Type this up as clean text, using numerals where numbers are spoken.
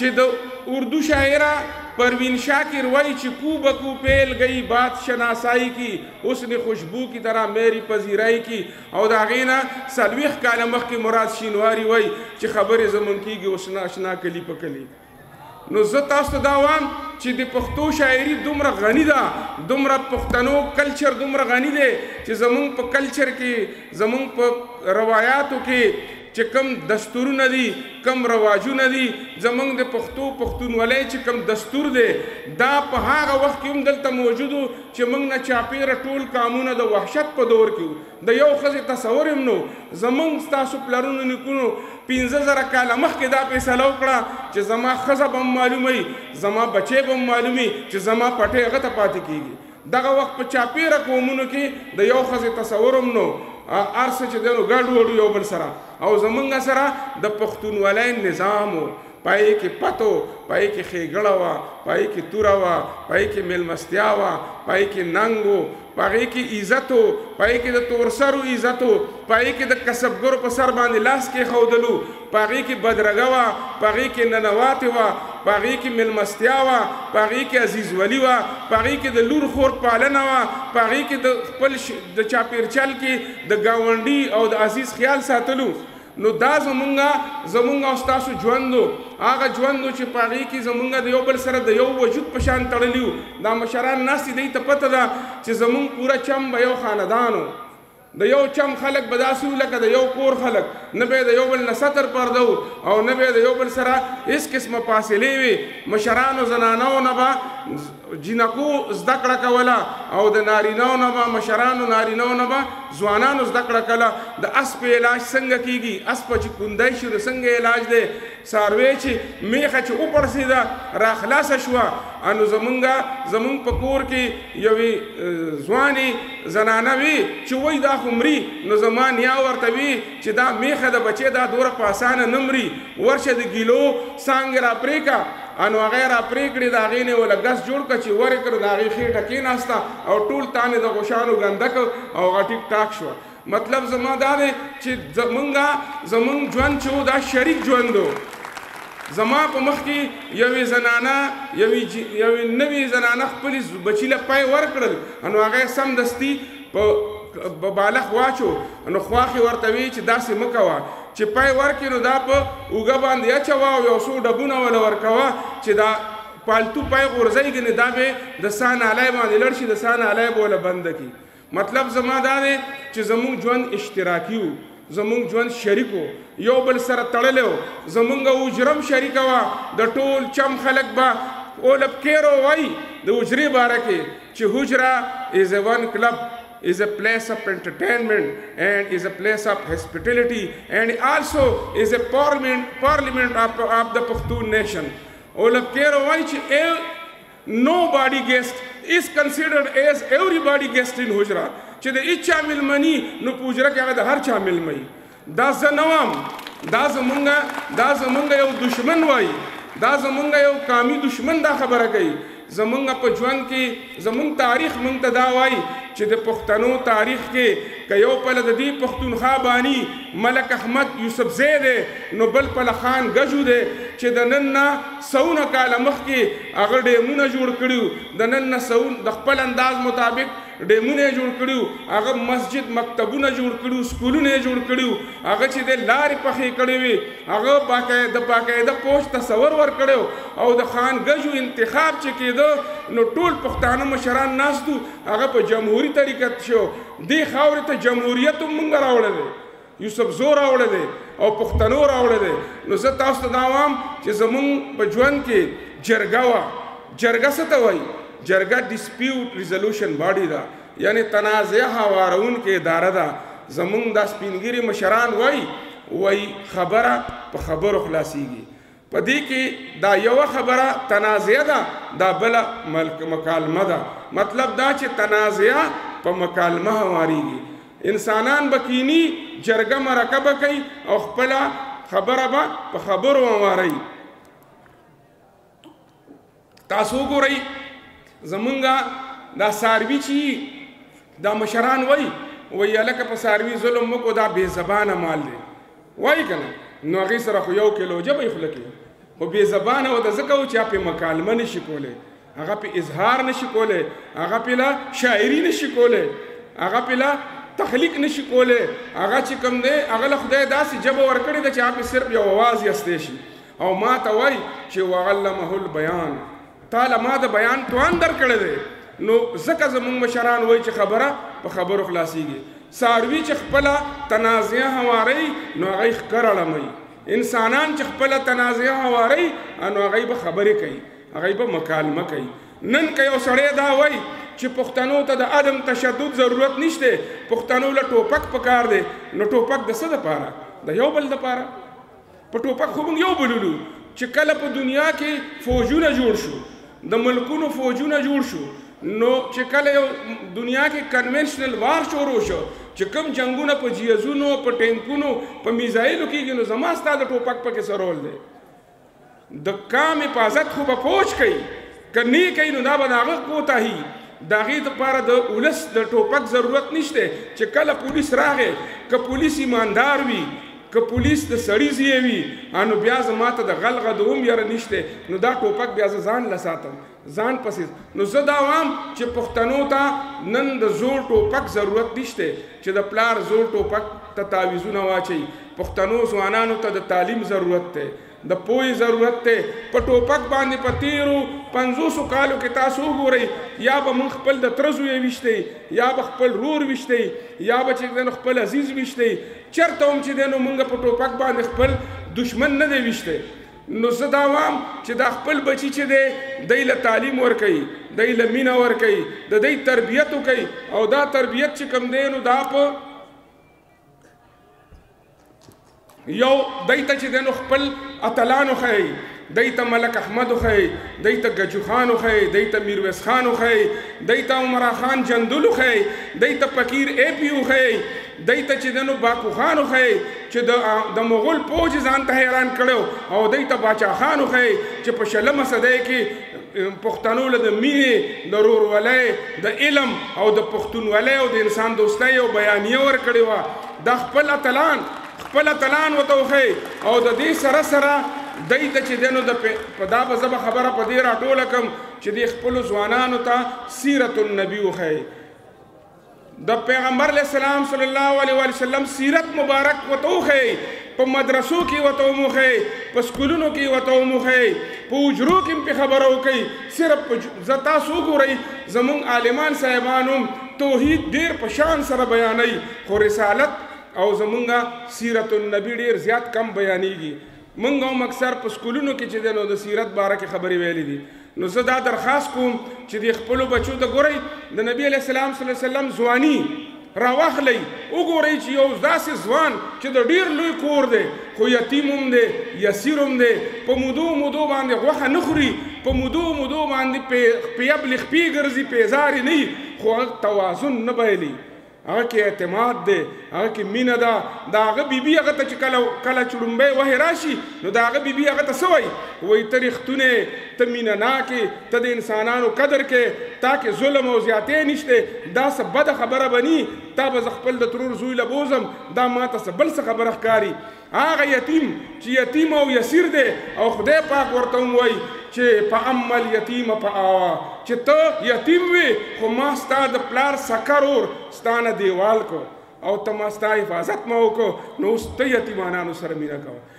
چې د اردو شاعره پروین شاکر وای چې کو بکو پیل گئی بات شناسائی کی اس نے خوشبو کی طرح میری پذیرائی کی او دا غینا سلویخ کاله مخکې مراد شینواری وای چې خبرې زمون کیږي اوس ناشنا کلی په کلی. نو زه تاسو ته دا وایم چې د پښتو شاعري دومره غني ده، دومره پښتنو کلچر دومره غني دی چې زمونږ په کلچر کې زمونږ په روایاتو کې چې کم دستورونه دي کم رواجونه دي زمونږ د پښتونولۍ چې کم دستور دی دا په هغه وخت کې هم دلته موجود و چې موږ نه چاپېره ټول قامونه د وحشت په دور کې د یو ښځې تصور هم نو. زمونږ ستاسو پلرونو نیکونو 15,000 کاله مخکې دا فیصله وکړه چې زما ښځه به هم معلوموي زما بچی به هم معلومي چې زما پټۍ هغه ته پاتې کېږي. دغه وخت په چاپېره قومونو کې د یو ښځې تصور هم نو، هر څه چې دی نو ګډ وډ یو بل سره. او زمونږ سره د پښتونولۍ نظام و، پای کې پتو، پای کې ښېګړه وه، پای کې توره وه، پای کې میلمستیا وه، پای کې ننګ و، پای کې عزت و، پای کې د تورسرو عزت و، پای کې د کسبګرو په سر باندې لاس کېښودلو، پای کې بدرګه وه، پای کې ننواتې وه، پای کې میلمستیا وه، پای کې عزیز ولی وه، پای کې د لور خور پالنه وه، پای کې د خپل د چاپېرچل کې د ګاونډي او د عزیز خیال ساتلو. نو دا زمونږ او ستاسو ژوند و، هغه ژوند و چې په هغې کې زمونږ د یو بل سره د یو وجود په شان تړلي وو. دا مشران ناست دي، دوی ته پته ده چې زمونږ پوره چم به یو خاندان و، د یو چم خلک به داسې وو لکه د یو کور خلک، نه به د یو بل نه ستر پرده و او نه به د یو بل سره هېڅ قسمه فاصلې وي. مشرانو زنانو نه به جینکو زده کړه کوله او د نارینهو نه به مشرانو نارینهو نه به ځوانانو زده کړه کوله. د اسپ علاج څنګه کیږي، اسپه چې کوندی شي نو څنګه علاج دی، څاروی چې میخه چې وپړسېده راخلاصه شوه. نو زمونږ په کور کې یوې ځوانې زنانه وي چې وایي دا خو مري، نو زما نیا ورته وي چې دا میخه د بچې دا دوره په اسانه نه مري، ورشه د ګیلو څانګې را پرې کړه. نو هغې را پرې کړې، د هغې نه وله ګس جوړ کړه چې ورې کړه، د هغې خېټه کېناسته او ټول تانې د غوشانو ګنده کړ او هغه ټیک ټاک شوه. مطلب زما دا دی چې زمونږ ژوند چې و دا شریک ژوند و. زما په مخ کې یوې زنانه یوې نوې زنانه خپلې بچي له پای ورکړل، نو هغه سمدستي په بالښت واچو. نو خواښې ورته وی چې داسې مه کوه چې پای ورکړې نو دا په اوږه باندې اچوه او یو څو ډبونه وله ورکوه چې دا پالتو پای غورځوي ګنې دا به د سا نالی باندې لړ شي، د سا نالی به وله بنده کړي. مطلب زما دا دی چې زمونږ ژوند اشتراکي و، زمونږ ژوند شریک و، یو بل سره تړلی و. زمونږ حجره هم شریکه وه، د ټول چم خلک به اولب کیرو وایي د حجرې باره کې چې حجره is a one club, is a place of entertainment and is a place of hospitality and also is a parliament of the Pashtun nation. Olaf Kero why nobody guest is considered as everybody guest in Hujra. چې د اچا ملمني نو په حجره کې هغه د هر چا ملمي. دا زه نه وم، دا زمونږ یو دشمن وایي، دا زمونږ یو قامي دشمن دا خبره کوي. زمونږ په ژوند کې زمونږ تاریخ مونږ ته دا وایي چې د پښتنو تاریخ کې که یو پله د دې پښتونخوا بانی ملک احمد یوسفزی دی نو بل پله خان ګجو دی چې د نن نه سوونه کاله مخکې هغه ډیمونه جوړ کړي، د نن نه د خپل انداز مطابق ډیمونه جوړ کړي، هغه مسجد مکتبونه جوړ کړي، سکولونه جوړ کړي، هغه چې د لارې پخې کړې وي، هغه د باقاعده پوسټ تصور ورکړی او د خان ګجو انتخاب چې کېده نو ټول پښتانه مشران ناستو، هغه په جمهوري طریقه شو. دې خاورې ته جمهوریت هم مونږ راوړی دی، یوسفزو راوړی دی او پښتنو راوړی دی. نو زه تاسو ته دا وایم چې زمونږ په ژوند کې جرګه وه. جرګه څه ته وایي؟ جرګه ډسپیوټ ریزولوشن باډي ده، یعنی تنازع هوارونکې اداره ده. زمونږ دا سپینګیري مشران وایي خبره په خبرو خلاصیږي. په دې کې دا یوه خبره تنازع ده، دا بله مکالمه ده. مطلب دا چې تنازع په مکالمه هواریږي. انسانان به کینی جرګه مرکبه کوي او خپله خبره به په خبرو هواروي. تاسو وګورئ زمونږ دا څاروي چې دا مشران وایي هلکه په څاروي ظلم وکړو دا بې زبانه مال دی، وایي که نه؟ نو هغې سره خو 1 کیلو ژبه یې خوله کې خو بې زبانه و د ځکه و چې هغه پې مکالمه نشي کولی هغه پې اظهار نشي کولی هغه پې لا شاعري نشي کولی هغه پې لا تخلیق نشي کولی هغه چې کوم دی هغه له خدای داسې ژبه ورکړې ده چې هغه پې صرف یو اواز یستی شي او ما ته وایي چې وعلمه البیان تا له ما د بیان توان درکړی دی نو ځکه زموږ مشران وایي چې خبره په خبرو خلاصېږي څاروي چې خپله تنازعه هواروي نو هغه یې ښکر اړموي انسانان چې خپله تنازعه هواروي نو هغه یې به خبرې کوي هغه یې به مکالمه کوي نن که یو سړی دا وایي چې پښتنو ته د عدم تشدد ضرورت نشته پښتنو له ټوپک پکار دی نو ټوپک د څه دپاره د یو بل دپاره په ټوپک خو موږ یو بللو چې کله په دنیا کې فوجونه جوړ شو د ملکونو فوجونه جوړ شو نو چې کله یو دنیا کې کنونشنل وار شروع شو چې کوم جنگونه په جیزونو په ټینکونو په میزایلو کېږي نو زما ستا د ټوپک پکې څه رول دی د کام حفاظت خو به فوج کوي که نه کوي نو دا به د هغه کوتاهي د هغې دپاره د ولس د ټوپک ضرورت نشته چې کله پولیس راغی که پولیس ایماندار وي که پولیس د سړي ځای وي نو بیا زما ته د غل غدوم یاره نشته نو دا ټوپک بیا زه ځان له ساتم ځان پسې نو زه دا وایم چې پښتنو ته نن د زوړ ټوپک ضرورت نشته چې د پلار زوړ ټوپک ته تعویضونه واچوي پښتنو ځوانانو ته د تعلیم ضرورت دی د پوهې ضرورت دی په ټوپک باندې په تیرو 500 کالو کې تاسو وګورئ یا به موږ خپل د تره زوی ویشتی یا به خپل رور ویشتی یا به چې دی نو خپل عزیز ویشتی چېرته هم چې دی نو موږ په ټوپک باندې خپل دشمن نه دی ویشتی نو زه دا وایم چې دا خپل بچي چې دی دی له تعلیم ورکوي دی له مینه ورکوي د دی تربیت وکوي او دا تربیت چې کوم دی نو دا په یو دی ته چې دی نو خپل اتلان وښیي دی ته ملک احمد وښیي دی ته ګجو خان وښیي دی ته میرویس خان وښیي دی ته عمرا خان جندل وښیي دی ته فقیر اے پی وښیي دی ته چې دی نو باکو خان وښیي چې د مغول پوځ ځان ته حیران کړی او دی ته باچا خان وښیي چې په 20مه صدۍ کې پښتنو له د مینې د ورورولۍ د علم او د پښتونولۍ او د انسان دوستۍ او بیانیه ورکړې وه دا خپل اتلان ورته وښیي او د دې سره سره دی ته چې دی نو په دا به زه به خبره په دې راټوله کړم چې دې خپلو ځوانانو ته سیرت النبي وښیي د پیغمبر علیه السلام صلی الله علیه وسلم سیرت مبارک ورته وښیي په مدرسو کې ورته وموښیي په سکولونو کې ورته وموښیي په حجرو کې هم پې خبره وکړئ صرف زه تاسو وګورئ زموږ عالمان صاحبان هم توحید ډېر په شان سره بیانوي خو رسالت او زمونږ سیرت النبي ډېر زیات کم بیانېږي موږ هم اکثر په سکولونو کې چې دی نو د سیرت باره کې خبرې ویلې دي نو زه دا درخواست کوم چې د خپلو بچو ته ګورئ د نبي علیه السلام صلی الله علیه وسلم ځواني راواخلئ وګورئ چې یو داسې ځوان چې د ډېر لوی کور دی خو یتیم هم دی یسیر هم دی په مودو باندې غوښه نه خوري په مودو باندې پیبلې خپې ګرځي پیزارې نه وي خو هغه توازن نه بایلي هغه کې اعتماد دی هغه کې مینه ده د هغه بیبي هغه ته چې کله چړومبی وحې راشي نو د هغه بیبي هغه ته څه وایي وایي ته رښتونې ته مینه ناکې ته د انسانانو قدر کې تا کې ظلم او زیاتې نشته دا څه بده خبره بني تا به زه خپل د ترور زوی له بوزم دا ما ته څه بل څه خبره ښکاري هغه یتیم چې یتیم او یسیر دی او خدای پاک ورته هم وایي چې فاما الیتیم فآوی چې ته یتیم وي خو ما ستا د پلار سکر اور ستا نه دیوال کو او ته ما ستا حفاظت ما وکړو نو اوس ته یتیمانانو سره مینه کوه